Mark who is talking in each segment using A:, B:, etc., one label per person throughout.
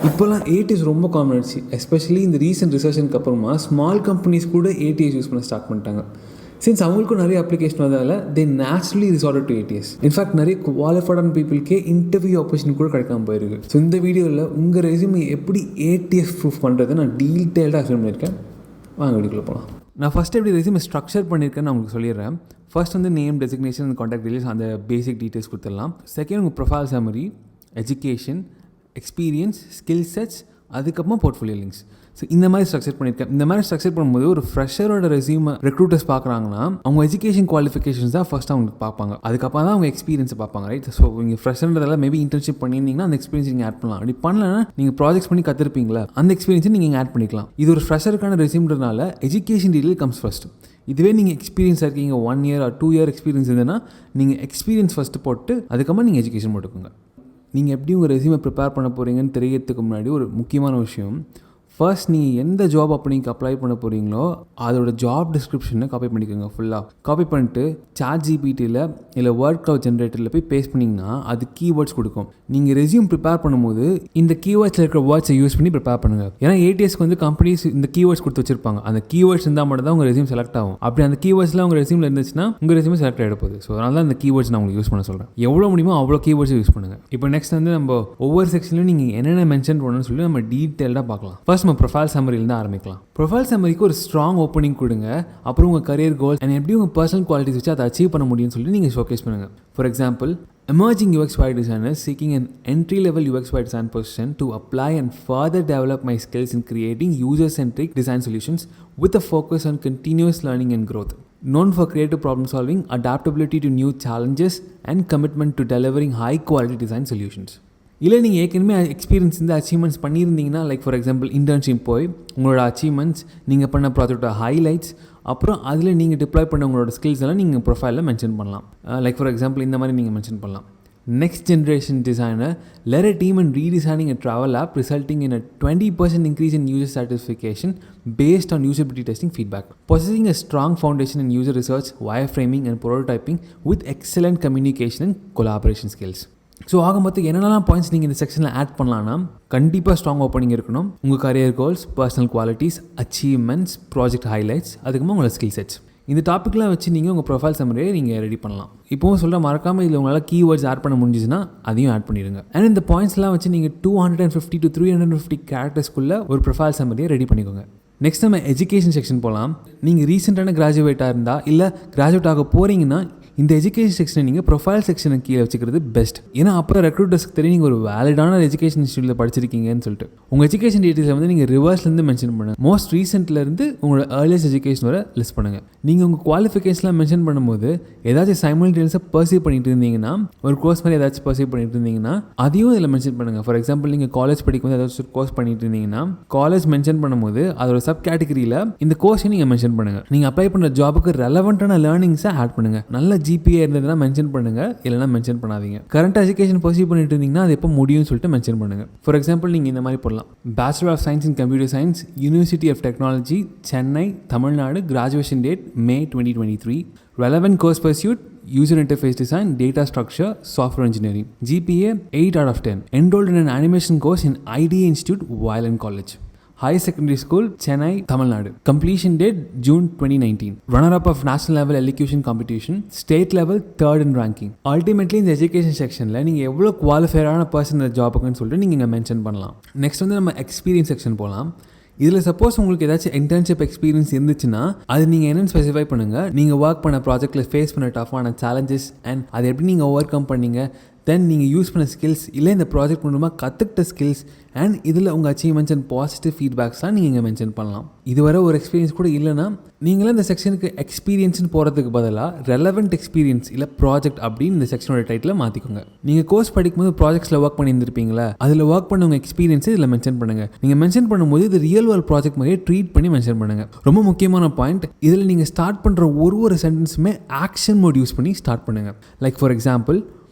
A: இப்போலாம் ஏடிஎஸ் ரொம்ப காமன் ஆயிடுச்சு. எஸ்பெஷலி இந்த ரீசெண்ட் ரிசர்ஷனுக்கு அப்புறமா ஸ்மால் கம்பெனிஸ் கூட ஏடிஎஸ் யூஸ் பண்ண ஸ்டார்ட் பண்ணிட்டாங்க. சின்ஸ் அவங்களுக்கும் நிறைய அப்ளிகேஷன் வந்ததால் they naturally resort to ATS. In fact நிறைய குவாலிஃபைடான பீப்புளுக்கே இன்டர்வியூ ஆப்பர்ச்சுனிட்டி கூட கிடைக்காம போயிருக்கு. ஸோ இந்த வீடியோவில் உங்கள் ரெஸ்யூமே எப்படி ஏடிஎஸ் ப்ரூஃப் பண்ணுறது நான் டீட்டெயில்டாக எக்ஸ்பிளைன் பண்ணியிருக்கேன். வாங்க வீடியோக்குள்ள போகலாம். நான் ஃபஸ்ட்டு எப்படி ரெஸ்யூமே ஸ்ட்ரக்சர் பண்ணியிருக்கேன்னு நான் உங்களுக்கு சொல்லிடுறேன். ஃபர்ஸ்ட் வந்து name, designation and contact details, அந்த பேசிக் டீட்டெயில்ஸ் கொடுத்துடலாம். செகண்ட் உங்கள் profile summary, education, experience, skill sets, அதுக்கப்புறமா போர்ட்ஃபோலியோ லிங்க்ஸ். ஸோ இந்த மாதிரி ஸ்ட்ரக்சர் பண்ணியிருக்கேன். இந்த மாதிரி ஸ்ட்ரக்சர் பண்ணும்போது ஒரு ஃப்ரெஷரோட ரெஸ்யூமை ரெக்ரூட்டர்ஸ் பார்க்குறாங்கன்னா அவங்க எஜுகேஷன் குவாலிஃபிகேஷன்ஸ் தான் ஃபஸ்ட் அவங்களுக்கு பார்ப்பாங்க. அதுக்கப்புறம் தான் அவங்க எக்ஸ்பீரியன்ஸை பார்ப்பாங்க, ரைட்? ஸோ நீங்கள் ஃப்ரெஷர்ன்றதால மேபி இன்டர்ன்ஷிப் பண்ணியிருந்தீங்கன்னா அந்த எக்ஸ்பீரியன்ஸ் நீங்கள் ஆட் பண்ணலாம். அப்படி பண்ணலன்னா நீங்கள் ப்ராஜெக்ட்ஸ் பண்ணி கற்றுருப்பீங்களா, அந்த எக்ஸ்பீரியன்ஸை நீங்கள் ஆட் பண்ணிக்கலாம். இது ஒரு ஃப்ரெஷருக்கான ரெஸ்யூம்ன்றனால எஜுகேஷன் டீடைல் கம்ஸ் ஃபஸ்ட். இதுவே நீங்கள் எக்ஸ்பீரியன்ஸாக இருக்கீங்க, 1 year or 2 year எக்ஸ்பீரியன்ஸ் இருந்ததுன்னா நீங்கள் எக்ஸ்பீரியன்ஸ் ஃபஸ்ட்டு போட்டு அதுக்கப்புறமா நீங்கள் எஜுகேஷன் போட்டுக்கோங்க. நீங்கள் எப்படி உங்கள் ரெஸ்யூமை ப்ரிப்பேர் பண்ண போகிறீங்கன்னு தெரியறதுக்கு முன்னாடி ஒரு முக்கியமான விஷயம், ஃபர்ஸ்ட் நீங்கள் எந்த ஜாப் அப்போ அப்ளை பண்ண போகிறீங்களோ அதோட ஜாப் டிஸ்கிரிப்ஷனை காப்பி பண்ணிக்கோங்க. ஃபுல்லாக காப்பி பண்ணிட்டு ChatGPTயில் இல்லை வேர்ட் க்ளவுட் ஜென்ரேட்டரில் போய் பேஸ்ட் பண்ணிங்கன்னா அது கீவேர்ட்ஸ் கொடுக்கும். நீங்கள் ரெஸ்யூம் ப்ரிப்பேர் பண்ணும்போது இந்த கீவேர்ட்ஸில் இருக்கிற வேர்ட்ஸை யூஸ் பண்ணி ப்ரிப்பேர் பண்ணுங்கள். ஏன்னா ஏடிஎஸ்க்கு வந்து கம்பெனிஸ் இந்த கீவேர்ட்ஸ் கொடுத்து வச்சிருப்பாங்க. அந்த கீவேர்ட்ஸ் இருந்தால் மட்டும் தான் உங்கள் ரெஸ்யூம் செலக்ட் ஆகும். அப்படி அந்த கீவேர்ட்ஸ்லாம் உங்கள் ரெஸ்யூமில் இருந்துச்சுன்னா உங்கள் ரெஸ்யூமே செலக்ட் ஆகிட போகுது. ஸோ அதனால தான் அந்த கீவேர்ட்ஸ் நான் உங்களுக்கு யூஸ் பண்ண சொல்கிறேன். எவ்வளோ முடியுமோ அவ்வளோ கீவேர்ட்ஸ் யூஸ் பண்ணுங்கள். இப்போ நெக்ஸ்ட் வந்து நம்ம ஒவ்வொரு செக்ஷன்லையும் நீங்கள் என்னென்ன மென்ஷன் பண்ணணும்னு சொல்லி நம்ம டீட்டெயில்டாக பார்க்கலாம். ஃபர்ஸ்ட் நம்ம ப்ரொஃபைல் சம்மரியிலேருந்து ஆரம்பிக்கலாம். ப்ரொஃபைல் சம்மரிக்கு ஒரு ஸ்ட்ராங் ஓப்பனிங் கொடுங்க. அப்புறம் உங்கள் கரியர் கோல்ஸ் அண்ட் எப்படி உங்கள் பர்சனல் குவாலிட்டிஸ் வச்சு அதை அச்சீவ் பண்ண முடியும்னு சொல்லி நீங்கள் ஷோகேஸ் பண்ணுங்கள். For example, emerging UXUI designers seeking an entry-level UXUI design position to apply and further develop my skills in creating user-centric design solutions with a focus on continuous learning and growth. Known for creative problem solving, adaptability to new challenges, and commitment to delivering high-quality design solutions. இல்லை நீங்கள் ஏற்கனவே experience இந்த achievements பண்ணியிருந்தீங்கன்னா, like for example internship போய் உங்களோட achievements, நீங்கள் பண்ண ப்ராஜெக்டோட highlights, அப்புறம் அதில் நீங்கள் டிப்ளாய் பண்ண உங்களோட ஸ்கில்ஸ் எல்லாம் நீங்கள் ப்ரொஃபைலில் மென்ஷன் பண்ணலாம். லைக் ஃபார் எக்ஸாம்பிள் இந்த மாதிரி நீங்கள் மென்ஷன் பண்ணலாம். Next generation designer led a team in redesigning a travel app, resulting in a 20% increase in user satisfaction based on usability testing feedback. Possessing a strong foundation in user research, wireframing and prototyping with excellent communication and collaboration skills. So ஆக மொத்தம் என்னென்னலாம் points நீங்கள் இந்த செக்ஷனில் add பண்ணலான்னா, கண்டிப்பாக strong opening இருக்கணும், உங்கள் career goals, personal qualities, achievements, project highlights, அதுக்கப்புறமா உங்களோட ஸ்கில் செட்ஸ். இந்த டாப்பிக்லாம் வச்சு நீங்கள் உங்கள் ப்ரொஃபைல் சம்மரியை நீங்கள் ரெடி பண்ணலாம். இப்போவும் சொல்ல மறக்காமல் இதில் உங்களால் கீவேர்ட்ஸ் ஆட் பண்ண முடிஞ்சுன்னா அதையும் ஆட் பண்ணிடுங்க. அண்ட் இந்த பாயிண்ட்ஸ்லாம் வச்சு நீங்கள் 250 to 350 கேரக்டர்ஸ்க்குள்ளே ஒரு ப்ரொஃபைல் சம்மரியை ரெடி பண்ணிக்கோங்க. நெக்ஸ்ட் நம்ம எஜுகேஷன் செக்ஷன் போகலாம். நீங்கள் ரீசெண்டான கிராஜுவேட்டாக இருந்தால் இல்லை கிராஜுவேட் ஆக போகிறீங்கன்னா இந்த எஜுகேஷன் செக்ஷனை நீங்கள் ப்ரொஃபைல் செக்ஷனை கீழே வச்சுக்கிறது பெஸ்ட். ஏன்னா அப்புறம் ரெக்ரூட்டர்ஸ்க்கு தெரியும் நீங்கள் ஒரு வேலிடான எஜுகேஷன் இன்ஸ்டியூட்டில் படிச்சிருக்கீங்கன்னு சொல்லிட்டு. உங்கள் எஜுகேஷன் டீட்டெயில்ஸை வந்து நீங்கள் ரிவர்ஸ்லேருந்து மென்ஷன் பண்ணுங்கள். மோஸ்ட் ரீசெண்ட்லேருந்து உங்களோட ஏர்லியஸ்ட் எஜுகேஷன் வரை லிஸ்ட் பண்ணுங்கள். நீங்கள் உங்கள் குவாலிஃபிகேஷன்லாம் மென்ஷன் பண்ணும்போது ஏதாச்சும் சைமல்டேனியஸாக பர்சீவ் பண்ணிட்டு இருந்தீங்கன்னா, ஒரு கோர்ஸ் மாதிரி ஏதாச்சும் பர்சீவ் பண்ணிட்டு இருந்தீங்கன்னா அதையும் இதில் மென்ஷன் பண்ணுங்கள். ஃபார் எக்ஸாம்பிள், நீங்கள் காலேஜ் படிக்கும்போது ஏதாச்சும் கோர்ஸ் பண்ணிட்டு இருந்தீங்கன்னா காலேஜ் மென்ஷன் பண்ணும்போது அதோட சப் கேட்டகரியில் இந்த கோர்ஸையும் நீங்கள் மென்ஷன் பண்ணுங்கள். நீங்கள் அப்ளை பண்ணுற ஜாபுக்கு ரெலவெண்ட்டான லேர்னிங்ஸை ஆட் பண்ணுங்கள். நல்ல ஜிபிஏ இருந்ததுன்னா மென்ஷன் பண்ணுங்கள், இல்லைனா மென்ஷன் பண்ணாதீங்க. கரண்ட் எஜுகேஷன் பர்சீவ் பண்ணிட்டு இருந்தீங்கன்னா அது எப்போ முடியும்னு சொல்லிட்டு மென்ஷன் பண்ணுங்கள். ஃபார் எக்ஸாம்பிள், நீங்கள் இந்த மாதிரி போடலாம்: bachelor of science in computer science, university of technology, Chennai, Tamil Nadu, graduation date May 2023, relevant course pursued, user interface design, data structure, software engineering, GPA 8 out of 10, enrolled in an animation course in IDA Institute while in college, higher secondary school, Chennai, Tamil Nadu, completion date June 2019, runner-up of national level elocution competition, state level 3rd in ranking. Ultimately இந்த education செக்ஷனில் நீங்கள் எவ்வளோ குவாலிஃபைடான person இந்த ஜாபுக்குன்னு சொல்லிட்டு நீங்கள் இங்கே mention பண்ணலாம். Next வந்து நம்ம எக்ஸ்பீரியன்ஸ் செக்ஷன் போகலாம். இதில் சப்போஸ் உங்களுக்கு ஏதாச்சும் இன்டர்ன்ஷிப் எக்ஸ்பீரியன்ஸ் இருந்துச்சுன்னா அது நீங்கள் என்னென்னு ஸ்பெசிஃபை பண்ணுங்கள். நீங்கள் ஒர்க் பண்ண ப்ராஜெக்ட்டில் ஃபேஸ் பண்ண டஃப்பான சேலஞ்சஸ் அண்ட் அதை எப்படி நீங்கள் ஓவர் கம் பண்ணீங்க, தென் நீங்கள் யூஸ் பண்ண ஸ்கில்ஸ், இல்லை இந்த ப்ராஜெக்ட் மூலமாக கற்றுக்கிட்ட ஸ்கில்ஸ் அண்ட் இதில் உங்கள் அச்சீவ்மெண்ட்ஸ் அண்ட் பாசிட்டிவ் ஃபீட்பேக்ஸ்லாம் நீங்கள் இங்கே மென்ஷன் பண்ணலாம். இதுவரை ஒரு எக்ஸ்பீரியன்ஸ் கூட இல்லைனா நீங்களும் இந்த செக்ஷனுக்கு எக்ஸ்பீரியன்ஸ்னு போகிறதுக்கு பதிலாக ரெலவெண்ட் எக்ஸ்பீரியன்ஸ் இல்லை ப்ராஜெக்ட் அப்படின்னு இந்த செக்ஷனோட டைட்டில் மாற்றிக்கோங்க. நீங்கள் கோர்ஸ் படிக்கும்போது ப்ராஜெக்ட்ஸில் ஒர்க் பண்ணியிருந்திருப்பீங்களா, அதில் ஒர்க் பண்ணவங்க எக்ஸ்பீரியன்ஸ் இதில் மென்ஷன் பண்ணுங்கள். நீங்கள் மென்ஷன் பண்ணும்போது இது ரியல் வேர்ல்ட் ப்ராஜெக்ட் மாதிரியே ட்ரீட் பண்ணி மென்ஷன் பண்ணுங்கள். ரொம்ப முக்கியமான பாயிண்ட், இதில் நீங்கள் ஸ்டார்ட் பண்ணுற ஒரு சென்டென்ஸுமே ஆக்ஷன் மோட் யூஸ் பண்ணி ஸ்டார்ட் பண்ணுங்கள். Like for example,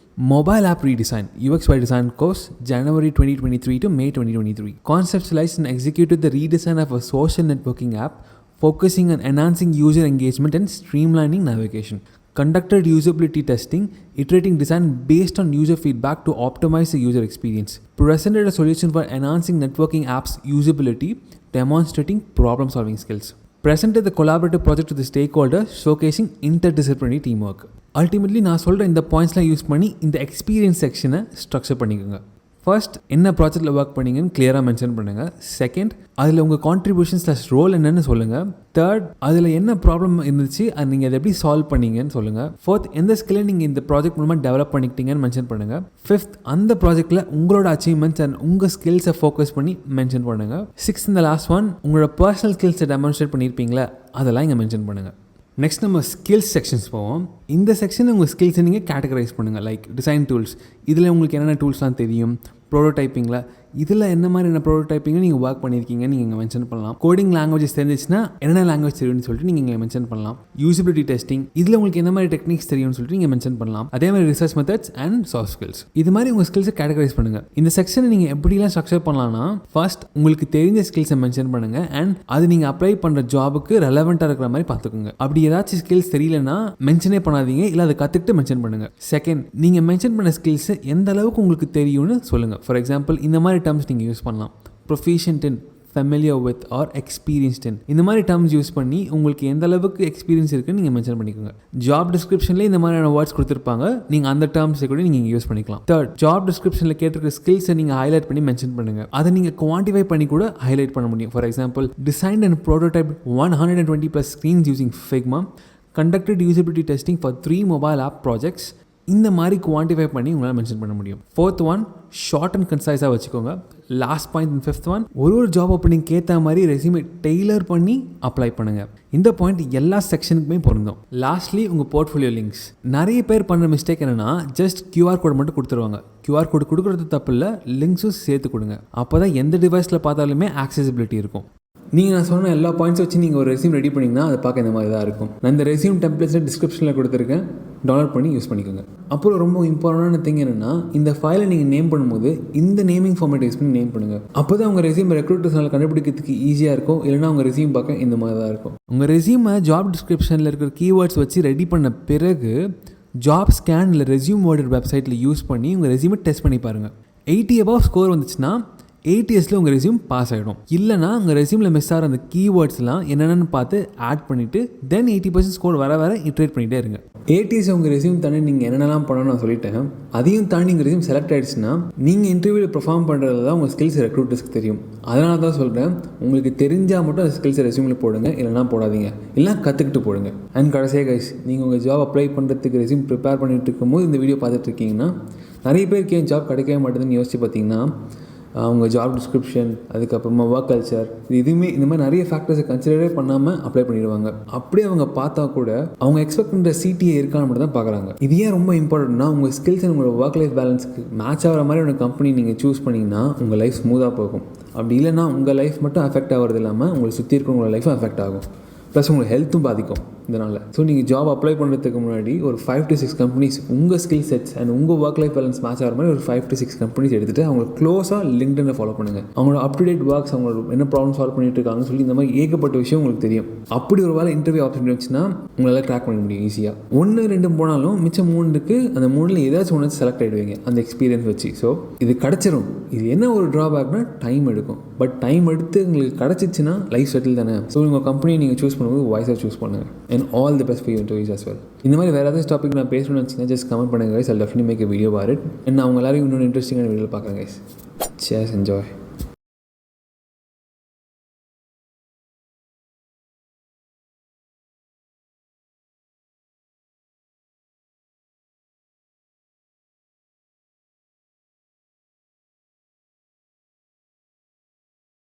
A: mobile app redesign, UXUI design course, January 2023 to May 2023. Conceptualized and executed the redesign of a social networking app, focusing on enhancing user engagement and streamlining navigation. conducted usability testing, iterating design based on user feedback to optimize the user experience, presented a solution for enhancing networking apps usability, demonstrating problem solving skills, presented the collaborative project to the stakeholders, showcasing interdisciplinary teamwork. Ultimately நான் சொல்கிற இந்த பாயிண்ட்ஸ்லாம் use பண்ணி இந்த experience செக்ஷனை structure பண்ணிக்கோங்க. First, என்ன ப்ராஜெக்டில் work பண்ணிங்கன்னு கிளியராக mention பண்ணுங்கள். செகண்ட், அதில் உங்கள் கான்ட்ரிபியூஷன்/ரோல் என்னென்னு சொல்லுங்கள். தேர்ட், அதில் என்ன ப்ராப்ளம் இருந்துச்சு அது நீங்கள் அதை எப்படி சால்வ் பண்ணீங்கன்னு சொல்லுங்கள். ஃபோர்த், எந்த ஸ்கில்லை நீங்கள் இந்த ப்ராஜெக்ட் மூலமாக டெவலப் பண்ணிக்கிட்டீங்கன்னு மென்ஷன் பண்ணுங்கள். ஃபிஃப்த், அந்த ப்ராஜெக்ட்டில் உங்களோட அச்சீவ்மெண்ட்ஸ் அண்ட் உங்கள் ஸ்கில்ஸை ஃபோக்கஸ் பண்ணி மென்ஷன் பண்ணுங்கள். சிக்ஸ்த், இந்த லாஸ்ட் ஒன், உங்களோட பர்சனல் ஸ்கில்ஸை டெமான்ஸ்ட்ரேட் பண்ணியிருப்பீங்களா அதெல்லாம் இங்கே மென்ஷன் பண்ணுங்கள். நெக்ஸ்ட் நம்ம ஸ்கில்ஸ் செக்ஷன்ஸ் போவோம். இந்த செக்ஷனில் உங்கள் ஸ்கில்ஸை நீங்கள் கேட்டகரைஸ் பண்ணுங்கள். லைக் டிசைன் டூல்ஸ், இதில் உங்களுக்கு என்னென்ன டூல்ஸ்லாம் தெரியும். ப்ரோட்டோடைப்பிங்கில் இதில் என்ன மாதிரியான ப்ரோட்டோடைப்பிங்கை நீங்கள் ஒர்க் பண்ணியிருக்கீங்க நீங்கள் இங்கே மென்ஷன் பண்ணலாம். கோடிங் லாங்குவேஜஸ் தெரிஞ்சிச்சுன்னா என்னென்ன லாங்குவேஜ் தெரியும்னு சொல்லிட்டு நீங்கள் இங்கே மென்ஷன் பண்ணலாம். யூசிபிலிட்டி டெஸ்டிங், இதில் உங்களுக்கு என்ன மாதிரி டெக்னிக்ஸ் தெரியும்னு சொல்லிட்டு நீங்கள் மென்ஷன் பண்ணலாம். அதே மாதிரி research methods and soft skills, இது மாதிரி உங்கள் ஸ்கில்ஸை கேட்டகரைஸ் பண்ணுங்கள். இந்த செக்ஷனை நீங்கள் எப்படிலாம் ஸ்ட்ரக்சர் பண்ணலாம்னா, ஃபர்ஸ்ட் உங்களுக்கு தெரிஞ்ச ஸ்கில்ஸை மென்ஷன் பண்ணுங்கள் அண்ட் அது நீங்கள் அப்ளை பண்ணுற ஜாபுக்கு ரெலவெண்ட்டாக இருக்கிற மாதிரி பார்த்துக்கோங்க. அப்படி ஏதாச்சும் ஸ்கில்ஸ் தெரியலன்னா மென்ஷனே பண்ணாதீங்க, இல்லை அதை கற்றுக்கிட்டு மென்ஷன் பண்ணுங்கள். செகண்ட், நீங்கள் மென்ஷன் பண்ண ஸ்கில்ஸ் எந்த அளவுக்கு உங்களுக்கு தெரியும்னு சொல்லுங்கள். ஃபார் எக்ஸாம்பிள், இந்த மாதிரி டேர்ம்ஸ் நீங்கள் யூஸ் பண்ணலாம். proficient in, familiar with or experienced in, இந்த மாதிரி டேர்ம்ஸ் யூஸ் பண்ணி உங்களுக்கு எந்த அளவுக்கு எக்ஸ்பீரியன்ஸ் இருக்குன்னு நீங்கள் மென்ஷன் பண்ணிக்கோங்க. ஜாப் டிஸ்கிரிப்ஷன்லேயே இந்த மாதிரியான வேர்ட்ஸ் கொடுத்துருப்பாங்க, நீங்கள் அந்த டேர்ம்ஸை கூட நீங்கள் யூஸ் பண்ணிக்கலாம். தேர்ட், ஜாப் டிஸ்கிரிப்ஷனில் கேட்டிருக்க ஸ்கில்ஸை நீங்கள் ஹைலைட் பண்ணி மென்ஷன் பண்ணுங்கள். அதை நீங்கள் குவான்டிஃபை பண்ணி கூட ஹைலைட் பண்ண முடியும். For example, design and prototype 120+ screens using Figma, conducted usability testing for 3 mobile app projects. இந்த மாதிரி குவான்டிஃபை பண்ணி உங்களால் மென்ஷன் பண்ண முடியும். ஃபோர்த் ஒன், ஷார்ட் அண்ட் கன்சைஸாக வச்சுக்கோங்க. Last point and fifth one, ஒரு ஜாப் ஓப்பனிங் ஏற்ற மாதிரி ரெஸ்யூமே டெய்லர் பண்ணி அப்ளை பண்ணுங்கள். இந்த பாயிண்ட் எல்லா செக்ஷனுக்குமே பொருந்தும். லாஸ்ட்லி, உங்கள் போர்ட்ஃபோலியோ லிங்க்ஸ். நிறைய பேர் பண்ணுற மிஸ்டேக் என்னென்னா, ஜஸ்ட் QR கோட் மட்டும் கொடுத்துருவாங்க. QR கோட் கொடுக்குறது தப்பு இல்லை, லிங்க்ஸும் சேர்த்து கொடுங்க. அப்போ தான் எந்த டிவைஸில் பார்த்தாலுமே ஆக்சசிபிலிட்டி இருக்கும். நீங்கள் நான் சொன்ன எல்லா பாயிண்ட்ஸும் வச்சு நீங்கள் ஒரு ரெஸ்யூம் ரெடி பண்ணிங்கன்னா அதை பார்க்க இந்த மாதிரி தான் இருக்கும். நான் இந்த ரெஸ்யூம் டெம்ப்ளேட்ஸில் டிஸ்கிரிப்ஷனில் கொடுத்துருக்கேன், டவுன்லோட் பண்ணி யூஸ் பண்ணிக்கோங்க. அப்புறம் ரொம்ப இம்பார்ட்டண்டான திங் என்னென்னா, இந்த ஃபைலை நீங்கள் நேம் பண்ணும்போது இந்த நேமிங் ஃபார்மேட் யூஸ் பண்ணி நேம் பண்ணுங்கள். அப்போ தான் உங்கள் ரெஸ்யூம் ரெக்ரூட்டர்ஸ்னால கண்டுபிடிக்கிறதுக்கு ஈஸியாக இருக்கும். இல்லைனா உங்கள் ரெஸ்யூம் பார்க்க இந்த மாதிரி தான் இருக்கும். உங்கள் ரெஸ்யூமை ஜாப் டிஸ்கிரிப்ஷனில் இருக்கிற கீவேர்ட்ஸ் வச்சு ரெடி பண்ண பிறகு ஜாப் ஸ்கேன் இல்லை ரெஸ்யூம் வேர்டட் வெப்சைட்டில் யூஸ் பண்ணி உங்கள் ரெஸ்யூமை டெஸ்ட் பண்ணி பாருங்கள். 80 above ஸ்கோர் வந்துச்சுன்னா ATSல உங்கள் ரெஸ்யூம் பாஸ் ஆகிடும். இல்லைனா உங்கள் ரெஸ்யூமில் மிஸ் ஆகிற அந்த கீவேர்ட்ஸ்லாம் என்னென்னு பார்த்து ஆட் பண்ணிவிட்டு தென் 80% ஸ்கோர் வர இட்ரேட் பண்ணிகிட்டே இருங்க. ATS உங்கள் ரெஸ்யூம் தாண்டி நீங்கள் என்னென்னலாம் பண்ணணும்னு நான் சொல்லிட்டேன். அதையும் தாண்டி உங்கள் ரெஸ்யூம் செலக்ட் ஆகிடுச்சுன்னா நீங்கள் இன்டர்வியூவில் பெர்ஃபார்ம் பண்ணுறது தான் உங்கள் ஸ்கில்ஸ் ரெக்ரூட்டர்ஸ்க்கு தெரியும். அதனால தான் சொல்கிறேன், உங்களுக்கு தெரிஞ்சால் மட்டும் அந்த ஸ்கில்ஸை ரெஸ்யூமில் போடுங்க, இல்லைனா போடாதீங்க. இல்லை கற்றுக்கிட்டு போடுங்க. அண்ட் கடைசியாக கைஸ், நீங்கள் உங்கள் ஜாப் அப்ளை பண்ணுறதுக்கு ரெஸ்யூம் ப்ரிப்பேர் பண்ணிட்டு இருக்கும்போது இந்த வீடியோ பார்த்துட்ருக்கீங்கன்னா, நிறைய பேருக்கு ஏன் ஜாப் கிடைக்கவே மாட்டேதுன்னு யோசிச்சு பார்த்தீங்கன்னா, அவங்க ஜாப் டிஸ்கிரிப்ஷன், அதுக்கப்புறமா ஒர்க் கல்ச்சர், இதுவுமே இந்த மாதிரி நிறைய ஃபேக்டர்ஸை கன்சிடரே பண்ணாமல் அப்ளை பண்ணிடுவாங்க. அப்படியே அவங்க பார்த்தா கூட அவங்க எக்ஸ்பெக்ட் பண்ணுற CTA இருக்கான்னு மட்டும் தான் பார்க்குறாங்க. இது ஏன் ரொம்ப இம்பார்ட்டன்ட்னா, உங்கள் ஸ்கில்ஸ் அண்ட் உங்களோட ஒர்க் லைஃப் பேலன்ஸ்க்கு மேட்ச் ஆகிற மாதிரி ஒரு கம்பெனி நீங்கள் சூஸ் பண்ணிங்கன்னா உங்கள் லைஃப் ஸ்மூத்தாக போகும். அப்படி இல்லைனா உங்கள் லைஃப் மட்டும் அஃபெக்ட் ஆகிறது இல்லாமல் உங்களை சுற்றி இருக்கிறவங்களோட லைஃப்பும் அஃபெக்ட் ஆகும். ப்ளஸ் உங்களுக்கு ஹெல்த்தும் பாதிக்கும் இதனால். ஸோ நீங்கள் ஜாப் அப்ளை பண்ணுறதுக்கு முன்னாடி ஒரு 5 to 6 கம்பெனிஸ் உங்கள் ஸ்கில் செட்ஸ் அண்ட் உங்கள் ஒர்க் லைஃப் பேலன்ஸ் மேட்ச் ஆகிற மாதிரி ஒரு 5 to 6 கம்பெனிஸ் எடுத்துகிட்டு அவங்க க்ளோஸாக லிங்க்டினை ஃபாலோ பண்ணுங்கள். அவங்களோட அப் டு டேட் ஒர்க்ஸ், அவங்களோட என்ன ப்ராப்ளம் சால்வ் பண்ணிட்டு இருக்காங்கன்னு சொல்லி இந்த மாதிரி ஏகப்பட்ட விஷயம் உங்களுக்கு தெரியும். அப்படி ஒரு வேலை இன்டர்வியூ ஆப்ஷன் வச்சுன்னா உங்களால் ட்ராக் பண்ண முடியும் ஈஸியாக. 1 2 போனாலும் மிச்சம் 3க்கு அந்த 3ல் ஏதாச்சும் ஒன்று செலக்ட் ஆகிடுவீங்க அந்த எக்ஸ்பீரியன்ஸ் வச்சு. ஸோ இது கிடச்சிரும். இது என்ன ஒரு ட்ராபேக்னா, டைம் எடுக்கும். பட் டைம் எடுத்து உங்களுக்கு கிடச்சிச்சின்னா லைஃப் செட்டில் தானே. ஸோ உங்கள் கம்பெனியை நீங்கள் சூஸ் பண்ணும்போது வாய்ஸாக சூஸ் பண்ணுங்கள். And all the best for you interviews as well. இந்த மாதிரி வேறு ஏதாச்சும் டாபிக் நான் பேசணும்னு வச்சுன்னா ஜஸ்ட் கமெண்ட் பண்ணுங்கள் guys. I'll definitely make a video about it. And நான் அவங்க எல்லாரையும் இன்னொன்று இன்ட்ரெஸ்டிங்கான வீடியோவில் பார்க்குறேன் guys. Cheers, enjoy.